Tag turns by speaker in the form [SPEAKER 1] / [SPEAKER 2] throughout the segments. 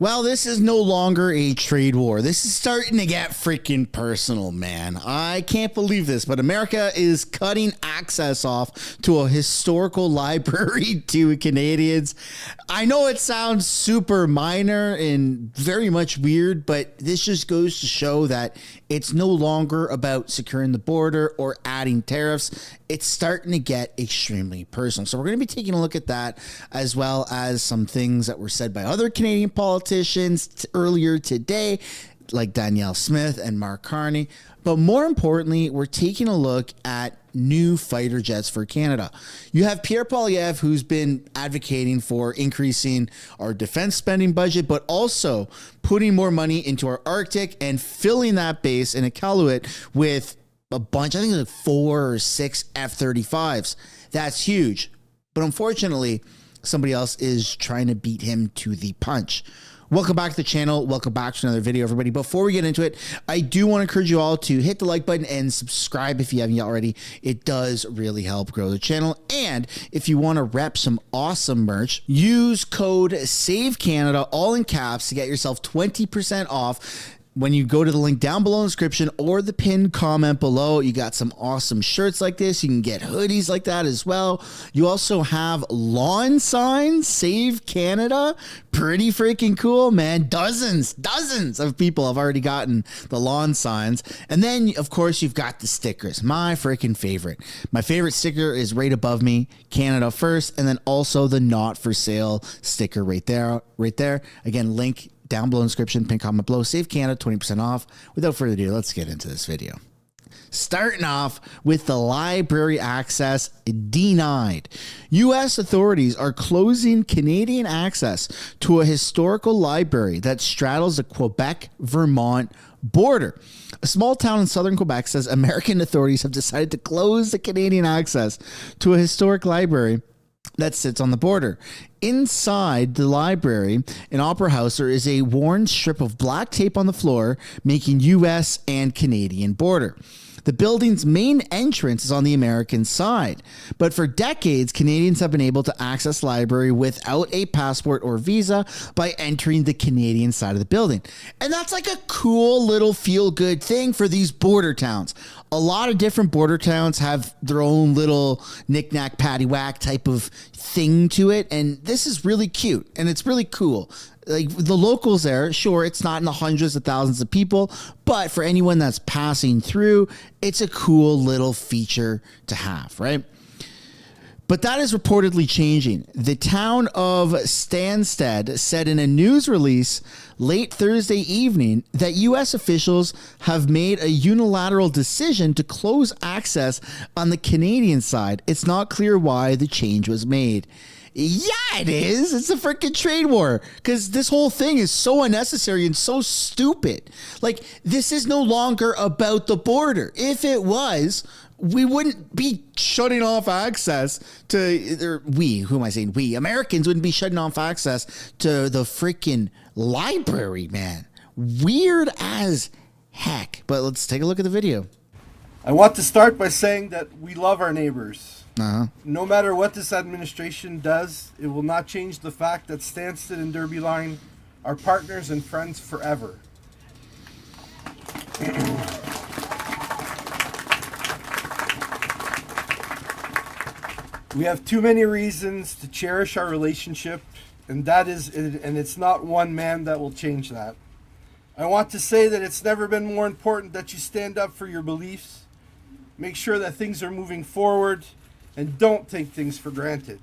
[SPEAKER 1] Well, this is no longer a trade war. This is starting to get freaking personal, man. I can't believe this, but America is cutting access off to a historical library to Canadians. I know it sounds super minor and very much weird, but this just goes to show that it's no longer about securing the border or adding tariffs. It's starting to get extremely personal. So we're going to be taking a look at that, as well as some things that were said by other Canadian politicians earlier today, like Danielle Smith and Carney. But more importantly, we're taking a look at new fighter jets for Canada. You have Pierre, who's been advocating for increasing our defense spending budget, but also putting more money into our Arctic and filling that base in Iqaluit with a bunch, I think like 4 or 6 F-35s. That's huge. But unfortunately, somebody else is trying to beat him to the punch. Welcome back to the channel. Welcome back to another video, everybody. Before we get into it, I do want to encourage you all to hit the like button and subscribe if you haven't yet already. It does really help grow the channel. And if you want to rep some awesome merch, use code SAVECANADA, all in caps, to get yourself 20% off. When you go to the link down below in the description or the pinned comment below, you got some awesome shirts like this. You can get hoodies like that as well. You also have lawn signs, Save Canada. Pretty freaking cool, man. Dozens of people have already gotten the lawn signs. And then, of course, you've got the stickers. My freaking favorite. My favorite sticker is right above me, Canada First, and then also the not for sale sticker right there. Again, link down below in the description, pin comment below, Save Canada, 20% off. Without further ado, let's get into this video. Starting off with the library access denied. U.S. authorities are closing Canadian access to a historical library that straddles the Quebec-Vermont border. A small town in southern Quebec says American authorities have decided to close the Canadian access to a historic library that sits on the border. Inside the library, an opera house, there is a worn strip of black tape on the floor, making U.S. and Canadian border. The building's main entrance is on the American side, but for decades, Canadians have been able to access the library without a passport or visa by entering the Canadian side of the building. And that's like a cool little feel-good thing for these border towns. A lot of different border towns have their own little knick-knack, paddywhack type of thing to it, and this is really cute, and it's really cool. Like the locals there, sure, it's not in the hundreds of thousands of people, but for anyone that's passing through, it's a cool little feature to have, right? But that is reportedly changing. The town of Stansted said in a news release late Thursday evening that U.S. officials have made a unilateral decision to close access on the Canadian side. It's not clear why the change was made. Yeah, it is. It's a freaking trade war, because this whole thing is so unnecessary and so stupid. Like, this is no longer about the border. If it was, we wouldn't be shutting off access to, we, Americans wouldn't be shutting off access to the freaking library, man. Weird as heck. But let's take a look at the video.
[SPEAKER 2] I want to start by saying that we love our neighbors. No matter what this administration does, it will not change the fact that Stansted and Derby Line are partners and friends forever. We have too many reasons to cherish our relationship, and it's not one man that will change that. I want to say that it's never been more important that you stand up for your beliefs, make sure that things are moving forward, and don't take things for granted.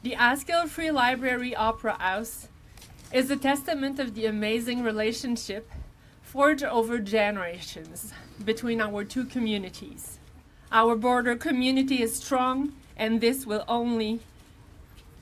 [SPEAKER 3] The Askill Free Library Opera House is a testament of the amazing relationship forged over generations between our two communities. Our border community is strong, and this will only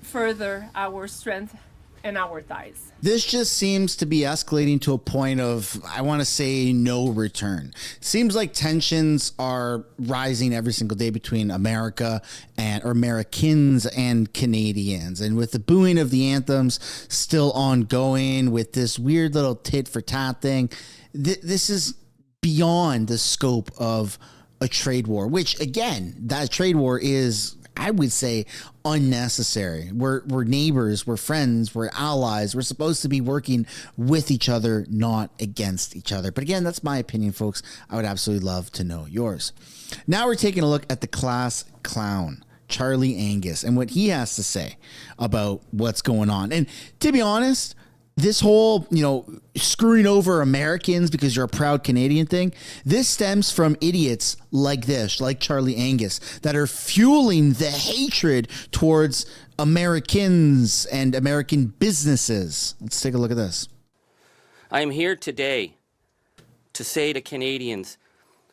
[SPEAKER 3] further our strength and our ties.
[SPEAKER 1] This just seems to be escalating to a point of, I want to say, no return. Seems like tensions are rising every single day between America or Americans and Canadians. And with the booing of the anthems still ongoing, with this weird little tit for tat thing, this is beyond the scope of a trade war, which again, that trade war is I would say, unnecessary. We're neighbors, we're friends, we're allies. We're supposed to be working with each other, not against each other. But again, that's my opinion, folks. I would absolutely love to know yours. Now we're taking a look at the class clown, Charlie Angus, and what he has to say about what's going on. And to be honest, this whole, screwing over Americans because you're a proud Canadian thing, this stems from idiots like this, like Charlie Angus, that are fueling the hatred towards Americans and American businesses. Let's take a look at this.
[SPEAKER 4] I am here today to say to Canadians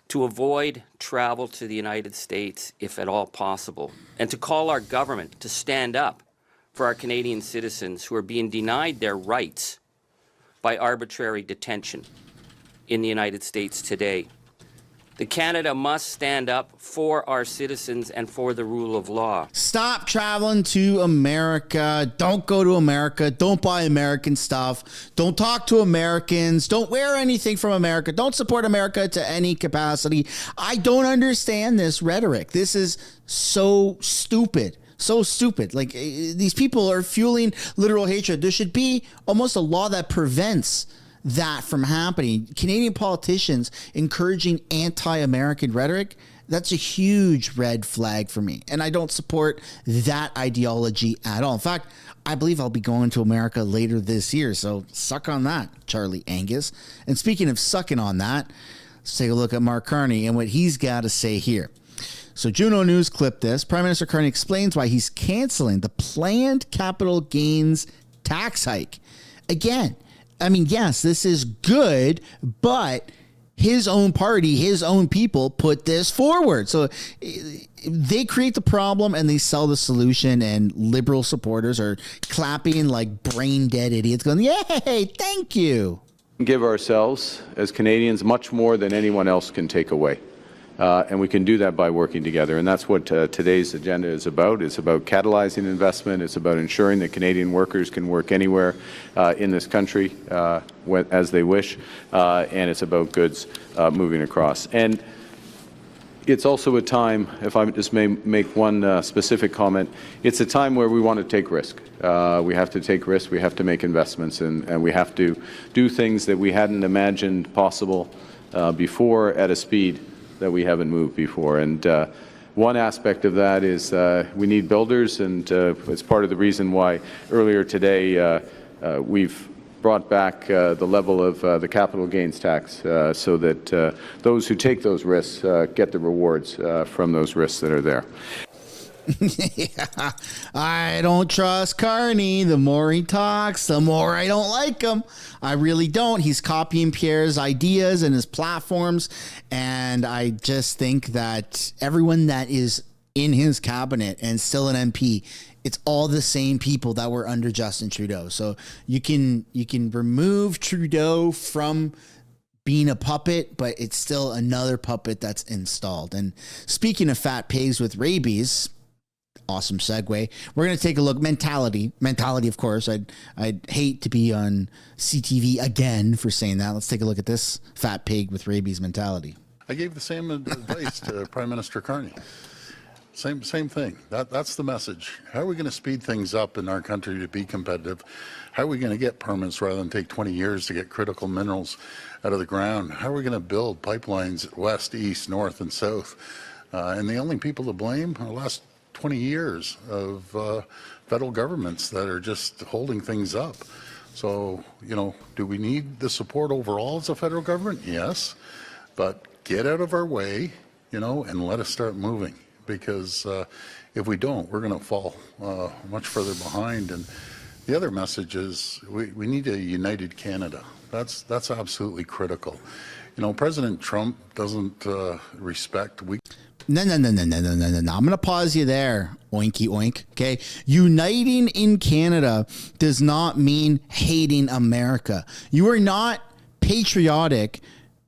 [SPEAKER 4] to avoid travel to the United States if at all possible, and to call our government to stand up for our Canadian citizens who are being denied their rights by arbitrary detention in the United States today. The Canada must stand up for our citizens and for the rule of law.
[SPEAKER 1] Stop traveling to America. Don't go to America. Don't buy American stuff. Don't talk to Americans. Don't wear anything from America. Don't support America to any capacity. I don't understand this rhetoric. This is so stupid. So stupid. Like, these people are fueling literal hatred. There should be almost a law that prevents that from happening. Canadian politicians encouraging anti-American rhetoric, that's a huge red flag for me. And I don't support that ideology at all. In fact, I believe I'll be going to America later this year. So suck on that, Charlie Angus. And speaking of sucking on that, let's take a look at Mark Carney and what he's got to say here. So Juno News clipped this. Prime Minister Carney explains why he's canceling the planned capital gains tax hike. Again, I mean, yes, this is good, but his own party, his own people put this forward. So they create the problem and they sell the solution, and liberal supporters are clapping like brain dead idiots going, yay, thank you.
[SPEAKER 5] Give ourselves as Canadians much more than anyone else can take away. And we can do that by working together. And that's what today's agenda is about. It's about catalyzing investment. It's about ensuring that Canadian workers can work anywhere in this country as they wish. And it's about goods moving across. And it's also a time, if I just may make one specific comment, it's a time where we want to take risk. We have to take risks. We have to make investments. And we have to do things that we hadn't imagined possible before at a speed that we haven't moved before. And one aspect of that is we need builders, and it's part of the reason why earlier today we've brought back the level of the capital gains tax so that those who take those risks get the rewards from those risks that are there.
[SPEAKER 1] Yeah, I don't trust Carney. The more he talks, the more I don't like him. I really don't. He's copying Pierre's ideas and his platforms. And I just think that everyone that is in his cabinet and still an MP, it's all the same people that were under Justin Trudeau. So you can remove Trudeau from being a puppet, but it's still another puppet that's installed. And speaking of fat pigs with rabies, awesome segue. We're going to take a look. Mentality, of course. I'd hate to be on CTV again for saying that. Let's take a look at this fat pig with rabies mentality.
[SPEAKER 6] I gave the same advice to Prime Minister Carney. Same thing. That's the message. How are we going to speed things up in our country to be competitive? How are we going to get permits rather than take 20 years to get critical minerals out of the ground? How are we going to build pipelines west, east, north, and south? And the only people to blame are the last 20 years of federal governments that are just holding things up. So, do we need the support overall as a federal government? Yes, but get out of our way, and let us start moving, because if we don't, we're going to fall much further behind. And the other message is we need a united Canada. That's absolutely critical. President Trump doesn't respect
[SPEAKER 1] No. I'm going to pause you there. Oinky oink. Okay. Uniting in Canada does not mean hating America. You are not patriotic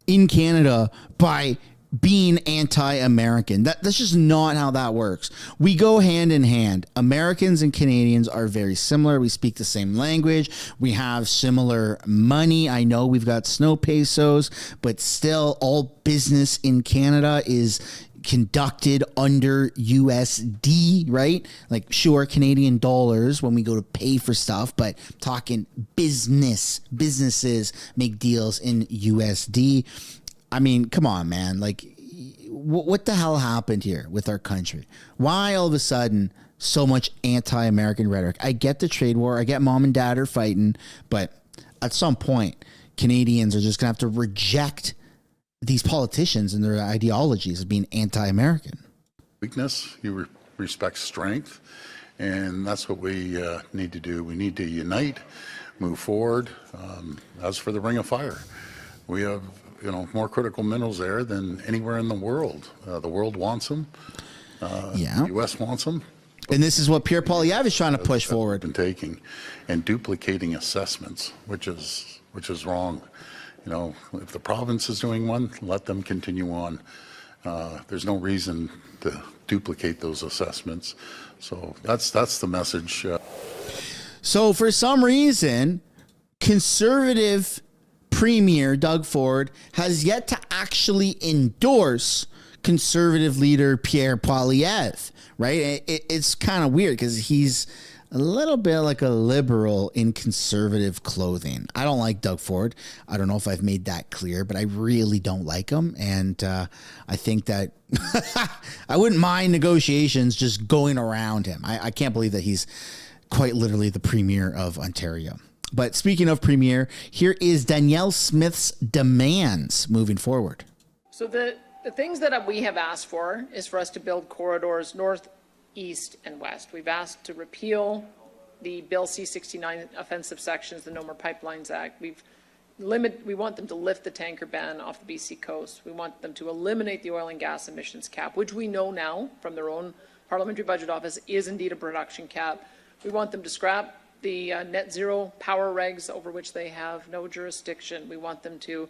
[SPEAKER 1] in Canada by being anti-American. That's just not how that works. We go hand in hand. Americans and Canadians are very similar. We speak the same language. We have similar money. I know we've got snow pesos, but still all business in Canada is conducted under USD, right? Like, sure, Canadian dollars when we go to pay for stuff, but talking businesses make deals in USD. I mean, come on, man. Like, what the hell happened here with our country? Why all of a sudden so much anti-American rhetoric? I get the trade war. I get mom and dad are fighting, but at some point, Canadians are just going to have to reject these politicians and their ideologies as being anti-American.
[SPEAKER 6] Weakness, you respect strength, and that's what we need to do. We need to unite, move forward. As for the Ring of Fire, we have more critical minerals there than anywhere in the world. The world wants them. The U.S. wants them.
[SPEAKER 1] And this is what Pierre Poilievre is trying to push forward.
[SPEAKER 6] Been taking and duplicating assessments, which is wrong. If the province is doing one, let them continue on. There's no reason to duplicate those assessments. So that's the message.
[SPEAKER 1] So for some reason, Conservative Premier Doug Ford has yet to actually endorse Conservative leader Pierre Poilievre, right? It's kind of weird because he's a little bit like a liberal in conservative clothing. I don't like Doug Ford. I don't know if I've made that clear, but I really don't like him. And I think that I wouldn't mind negotiations just going around him. I can't believe that he's quite literally the Premier of Ontario. But speaking of Premier, here is Danielle Smith's demands moving forward.
[SPEAKER 7] So the things that we have asked for is for us to build corridors north, east, and west. We've asked to repeal the Bill C-69 offensive sections, the No More Pipelines Act. We want them to lift the tanker ban off the BC coast. We want them to eliminate the oil and gas emissions cap, which we know now from their own parliamentary budget office is indeed a production cap. We want them to scrap the net zero power regs over which they have no jurisdiction. We want them to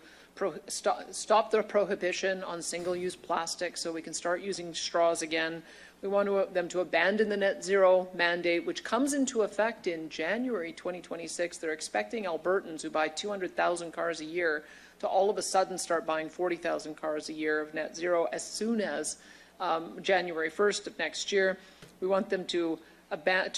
[SPEAKER 7] stop their prohibition on single-use plastic so we can start using straws again. We want them to abandon the net zero mandate, which comes into effect in January 2026. They're expecting Albertans who buy 200,000 cars a year to all of a sudden start buying 40,000 cars a year of net zero as soon as January 1st of next year. We want them to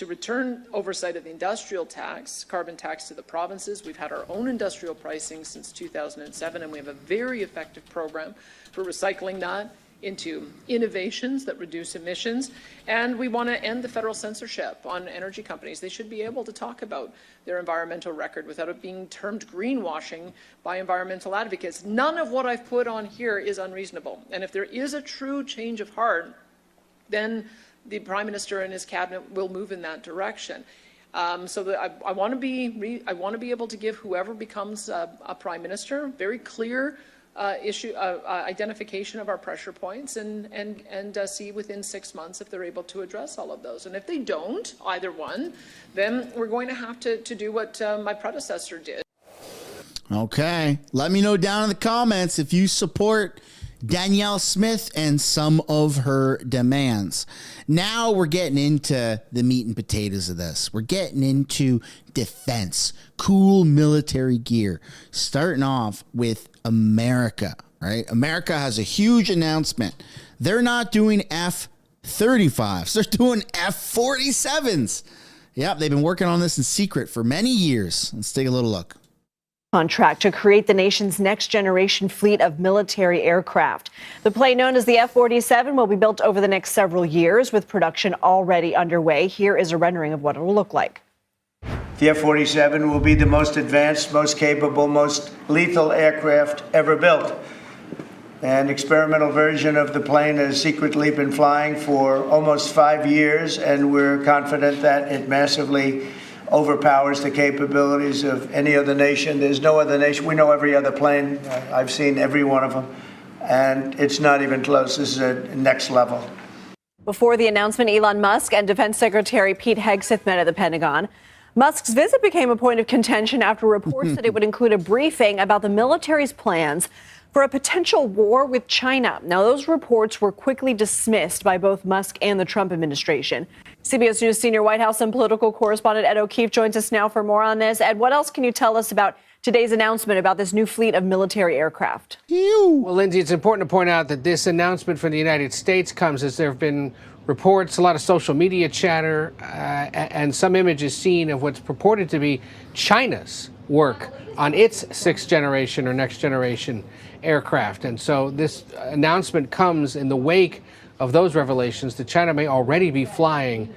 [SPEAKER 7] return oversight of the industrial tax, carbon tax, to the provinces. We've had our own industrial pricing since 2007, and we have a very effective program for recycling that into innovations that reduce emissions. And we want to end the federal censorship on energy companies. They should be able to talk about their environmental record without it being termed greenwashing by environmental advocates. None of what I've put on here is unreasonable. And if there is a true change of heart, then the Prime Minister and his cabinet will move in that direction. So that I want to be able to give whoever becomes a Prime Minister very clear identification of our pressure points and see within 6 months if they're able to address all of those. And if they don't, either one, then we're going to have to do what my predecessor did.
[SPEAKER 1] Okay. Let me know down in the comments if you support Danielle Smith and some of her demands. Now we're getting into the meat and potatoes of this. We're getting into defense, cool military gear, starting off with America, right? America has a huge announcement. They're not doing F-35s. They're doing F-47s. Yep, they've been working on this in secret for many years. Let's take a little look.
[SPEAKER 8] On track to create the nation's next generation fleet of military aircraft. The plane known as the F-47 will be built over the next several years with production already underway. Here is a rendering of what it will look like.
[SPEAKER 9] The F-47 will be the most advanced, most capable, most lethal aircraft ever built. An experimental version of the plane has secretly been flying for almost 5 years, and we're confident that it massively overpowers the capabilities of any other nation. There's no other nation. We know every other plane. I've seen every one of them, and it's not even close. This is a next level.
[SPEAKER 8] Before the announcement, Elon Musk and Defense Secretary Pete Hegseth met at the Pentagon. Musk's visit became a point of contention after reports that it would include a briefing about the military's plans for a potential war with China. Now, those reports were quickly dismissed by both Musk and the Trump administration. CBS News senior White House and political correspondent Ed O'Keefe joins us now for more on this. Ed, what else can you tell us about today's announcement about this new fleet of military aircraft?
[SPEAKER 10] Well, Lindsay, it's important to point out that this announcement from the United States comes as there have been reports, a lot of social media chatter, and some images seen of what's purported to be China's work on its sixth generation or next generation aircraft. And so this announcement comes in the wake of those revelations that China may already be flying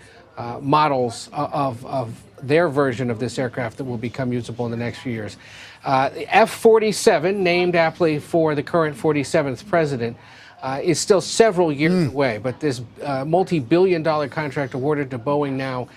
[SPEAKER 10] models of their version of this aircraft that will become usable in the next few years. The F-47, named aptly for the current 47th president, is still several years away, but this multi-billion-dollar contract awarded to Boeing now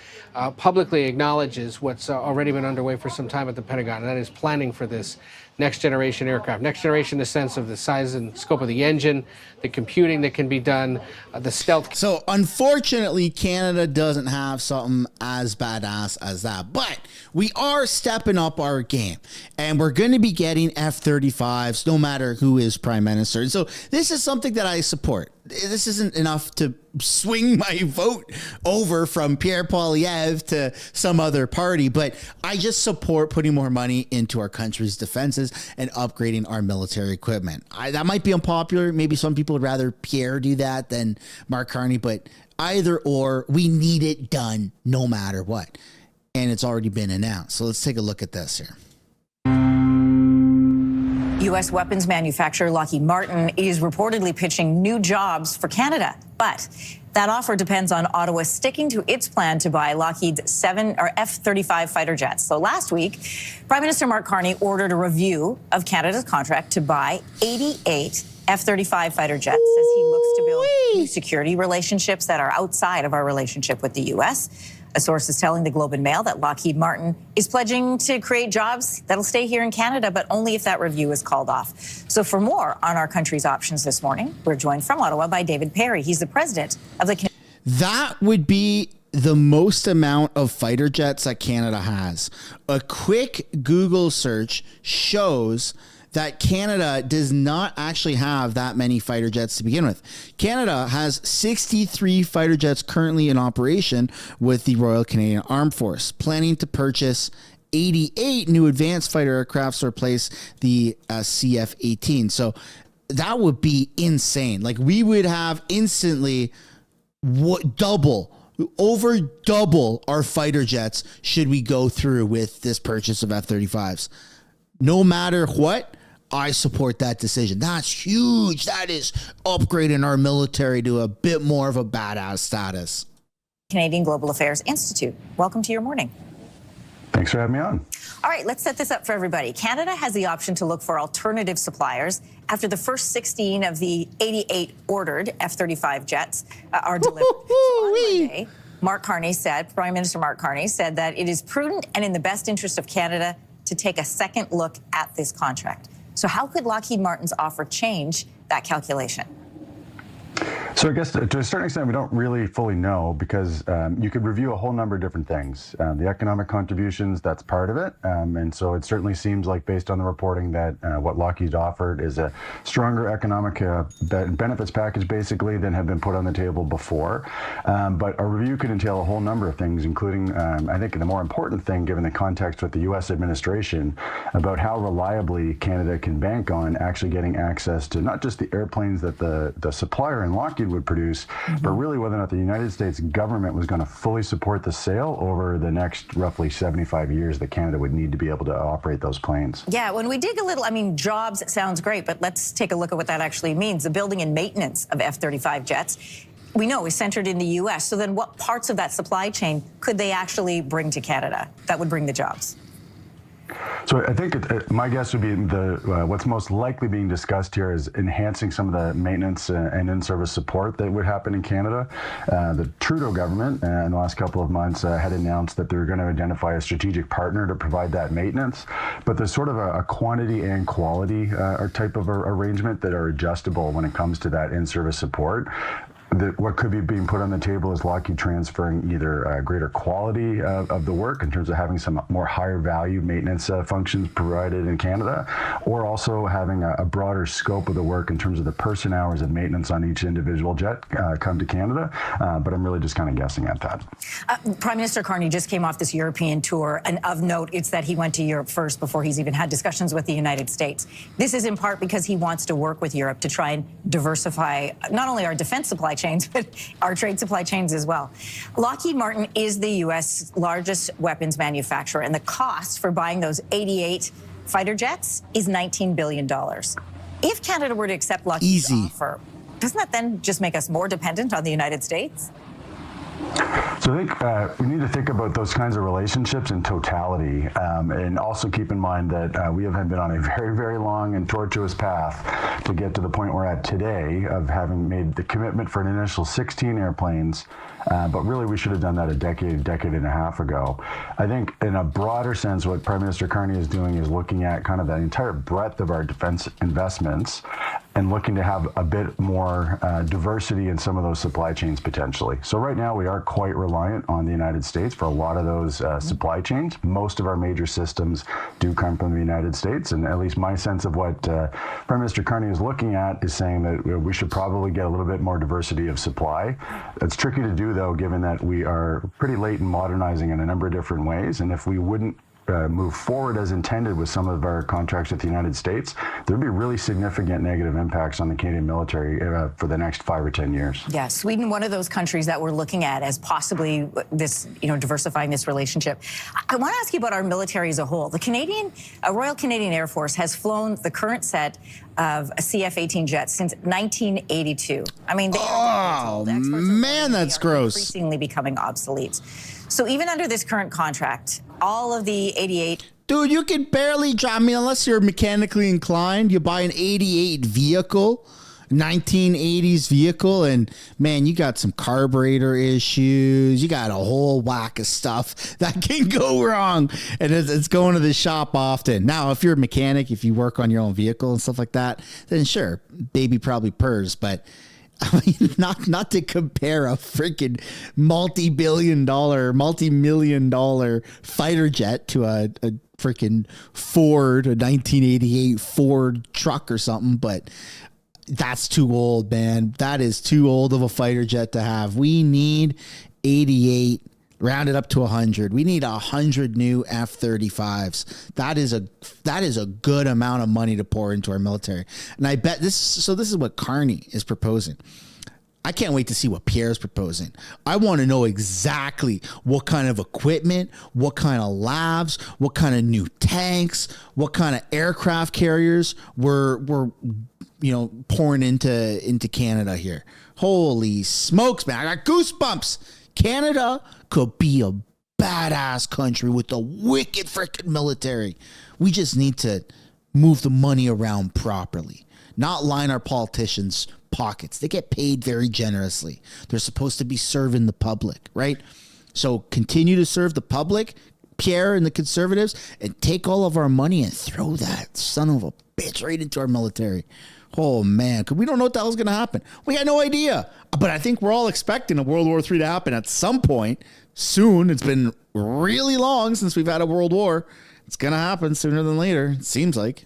[SPEAKER 10] publicly acknowledges what's already been underway for some time at the Pentagon, and that is planning for this next-generation aircraft. Next generation in the sense of the size and scope of the engine, the computing that can be done, the stealth.
[SPEAKER 1] So, unfortunately, Canada doesn't have something as badass as that. But we are stepping up our game. And we're going to be getting F-35s no matter who is Prime Minister. And so, this is something that I support. This isn't enough to swing my vote over from Pierre Poilievre to some other party, but I just support putting more money into our country's defenses and upgrading our military equipment. That might be unpopular. Maybe some people would rather Pierre do that than Mark Carney, but either or, we need it done no matter what. And it's already been announced. So let's take a look at this here.
[SPEAKER 11] U.S. weapons manufacturer Lockheed Martin is reportedly pitching new jobs for Canada. But that offer depends on Ottawa sticking to its plan to buy Lockheed's F-35 fighter jets. So last week, Prime Minister Mark Carney ordered a review of Canada's contract to buy 88 F-35 fighter jets as he looks to build new security relationships that are outside of our relationship with the U.S. A source is telling the Globe and Mail that Lockheed Martin is pledging to create jobs that'll stay here in Canada, but only if that review is called off. So for more on our country's options this morning, we're joined from Ottawa by David Perry. He's the president of the...
[SPEAKER 1] That would be the most amount of fighter jets that Canada has. A quick Google search shows that Canada does not actually have that many fighter jets to begin with. Canada has 63 fighter jets currently in operation with the Royal Canadian Armed Force, planning to purchase 88 new advanced fighter aircrafts to replace the CF-18. So that would be insane. Like, we would have instantly over double our fighter jets should we go through with this purchase of F-35s. No matter what, I support that decision. That's huge. That is upgrading our military to a bit more of a badass status.
[SPEAKER 11] Canadian Global Affairs Institute. Welcome to your morning.
[SPEAKER 12] Thanks for having me on.
[SPEAKER 11] All right, let's set this up for everybody. Canada has the option to look for alternative suppliers after the first 16 of the 88 ordered F-35 jets are delivered. So on Monday, Prime Minister Mark Carney said that it is prudent and in the best interest of Canada to take a second look at this contract. So how could Lockheed Martin's offer change that calculation?
[SPEAKER 12] So I guess to a certain extent, we don't really fully know because you could review a whole number of different things. The economic contributions, that's part of it. And so it certainly seems like based on the reporting that what Lockheed offered is a stronger economic benefits package basically than have been put on the table before. But a review could entail a whole number of things, including I think the more important thing given the context with the U.S. administration about how reliably Canada can bank on actually getting access to not just the airplanes that the supplier and Lockheed would produce, but really whether or not the United States government was going to fully support the sale over the next roughly 75 years that Canada would need to be able to operate those planes.
[SPEAKER 11] Yeah, when we dig a little, I mean, jobs sounds great, but let's take a look at what that actually means. The building and maintenance of F-35 jets, we know, is centered in the U.S. So then what parts of that supply chain could they actually bring to Canada that would bring the jobs?
[SPEAKER 12] So I think my guess would be what's most likely being discussed here is enhancing some of the maintenance and in-service support that would happen in Canada. The Trudeau government in the last couple of months had announced that they were going to identify a strategic partner to provide that maintenance. But there's sort of a quantity and quality type of arrangement that are adjustable when it comes to that in-service support. what could be being put on the table is Lockheed transferring either greater quality of the work in terms of having some more higher value maintenance functions provided in Canada, or also having a broader scope of the work in terms of the person hours of maintenance on each individual jet come to Canada. But I'm really just kind of guessing at that.
[SPEAKER 11] Prime Minister Carney just came off this European tour, and of note, it's that he went to Europe first before he's even had discussions with the United States. This is in part because he wants to work with Europe to try and diversify not only our defense supply chains, but our trade supply chains as well. Lockheed Martin is the U.S. largest weapons manufacturer, and the cost for buying those 88 fighter jets is $19 billion. If Canada were to accept Lockheed's offer, doesn't that then just make us more dependent on the United States?
[SPEAKER 12] So I think we need to think about those kinds of relationships in totality, and also keep in mind that we have been on a very, very long and tortuous path to get to the point we're at today of having made the commitment for an initial 16 airplanes, but really we should have done that a decade and a half ago. I think in a broader sense, what Prime Minister Carney is doing is looking at kind of the entire breadth of our defense investments and looking to have a bit more diversity in some of those supply chains potentially. So right now we are quite reliant on the United States for a lot of those supply chains. Most of our major systems do come from the United States, and at least my sense of what Prime Minister Carney is looking at is saying that we should probably get a little bit more diversity of supply. It's tricky to do though, given that we are pretty late in modernizing in a number of different ways, and if we wouldn't move forward as intended with some of our contracts with the United States, there'd be really significant negative impacts on the Canadian military for the next 5 or 10 years. Yeah,
[SPEAKER 11] Sweden, one of those countries that we're looking at as possibly this, diversifying this relationship. I want to ask you about our military as a whole. The Royal Canadian Air Force has flown the current set of CF-18 jets since 1982. I mean, they are
[SPEAKER 1] man, that's gross.
[SPEAKER 11] Increasingly becoming obsolete. So even under this current contract, all of the 88...
[SPEAKER 1] Dude, you can barely drive. I mean, unless you're mechanically inclined, you buy an 88 vehicle, 1980s vehicle, and man, you got some carburetor issues. You got a whole whack of stuff that can go wrong, and it's going to the shop often. Now, if you're a mechanic, if you work on your own vehicle and stuff like that, then sure, baby probably purrs, but I mean, not to compare a freaking multi-million dollar fighter jet to a freaking Ford, a 1988 Ford truck or something, but that's too old, man. That is too old of a fighter jet to have. We need 88, rounded up to 100. We need 100 new F-35s. That is a good amount of money to pour into our military. And I bet this is what Carney is proposing. I can't wait to see what Pierre's proposing. I want to know exactly what kind of equipment, what kind of labs, what kind of new tanks, what kind of aircraft carriers we're pouring into Canada here. Holy smokes, man. I got goosebumps. Canada could be a badass country with a wicked freaking military. We just need to move the money around properly, not line our politicians' pockets. They get paid very generously. They're supposed to be serving the public, right? So continue to serve the public, Pierre and the Conservatives, and take all of our money and throw that son of a bitch right into our military. Oh, man, because we don't know what the hell's going to happen. We got no idea. But I think we're all expecting a World War III to happen at some point soon. It's been really long since we've had a World War. It's going to happen sooner than later, it seems like.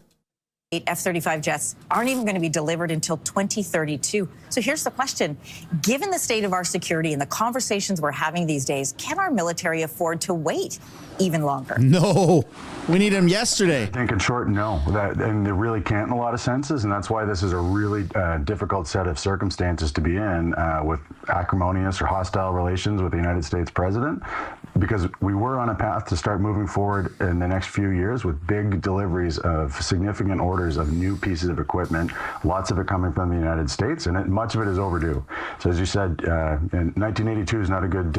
[SPEAKER 11] F-35 jets aren't even going to be delivered until 2032. So here's the question. Given the state of our security and the conversations we're having these days, can our military afford to wait even longer?
[SPEAKER 1] No. We need them yesterday.
[SPEAKER 12] I think in short, no. And they really can't in a lot of senses, and that's why this is a really difficult set of circumstances to be in with acrimonious or hostile relations with the United States president, because we were on a path to start moving forward in the next few years with big deliveries of significant orders of new pieces of equipment, lots of it coming from the United States, and much of it is overdue. So as you said, 1982 is not a good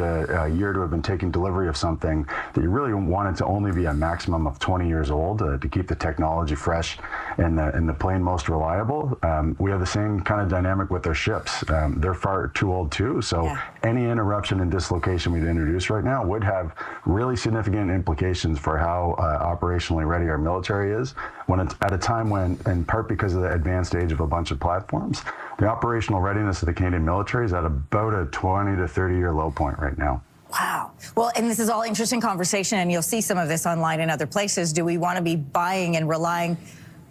[SPEAKER 12] year to have been taking delivery of something that you really wanted to only be a maximum of 20 years old to keep the technology fresh and the plane most reliable. We have the same kind of dynamic with their ships. They're far too old too, so any interruption and dislocation we'd introduce right now would have really significant implications for how operationally ready our military is when it's at a time when, in part because of the advanced age of a bunch of platforms, the operational readiness of the Canadian military is at about a 20 to 30 year low point right now.
[SPEAKER 11] Wow. Well, and this is all interesting conversation, and you'll see some of this online in other places. Do we want to be buying and relying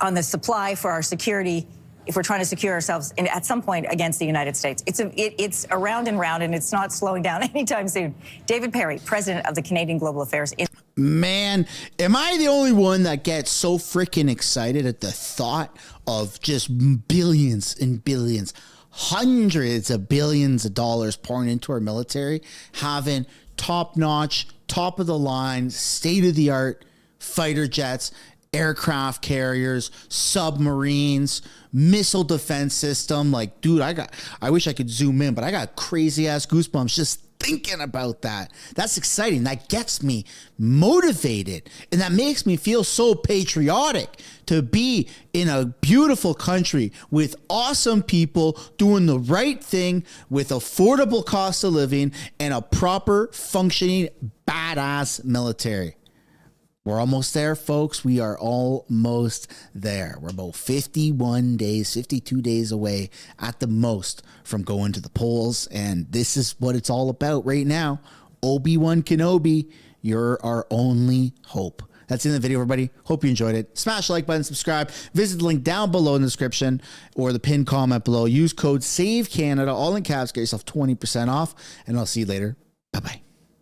[SPEAKER 11] on the supply for our security if we're trying to secure ourselves at some point against the United States? It's around and round, and it's not slowing down anytime soon. David Perry, president of the Canadian Global Affairs.
[SPEAKER 1] Man, am I the only one that gets so freaking excited at the thought of just billions and billions, hundreds of billions of dollars pouring into our military, having top-notch, top-of-the-line, state-of-the-art fighter jets, aircraft carriers, submarines, missile defense system. Like, dude, I wish I could zoom in, but I got crazy-ass goosebumps just thinking about that. That's exciting. That gets me motivated, and that makes me feel so patriotic to be in a beautiful country with awesome people doing the right thing with affordable cost of living and a proper functioning badass military. We're almost there, folks. We are almost there. We're about 51 days, 52 days away at the most from going to the polls. And this is what it's all about right now. Obi-Wan Kenobi, you're our only hope. That's the end of the video, everybody. Hope you enjoyed it. Smash the like button, subscribe. Visit the link down below in the description or the pinned comment below. Use code SAVECANADA, all in caps. Get yourself 20% off. And I'll see you later. Bye-bye.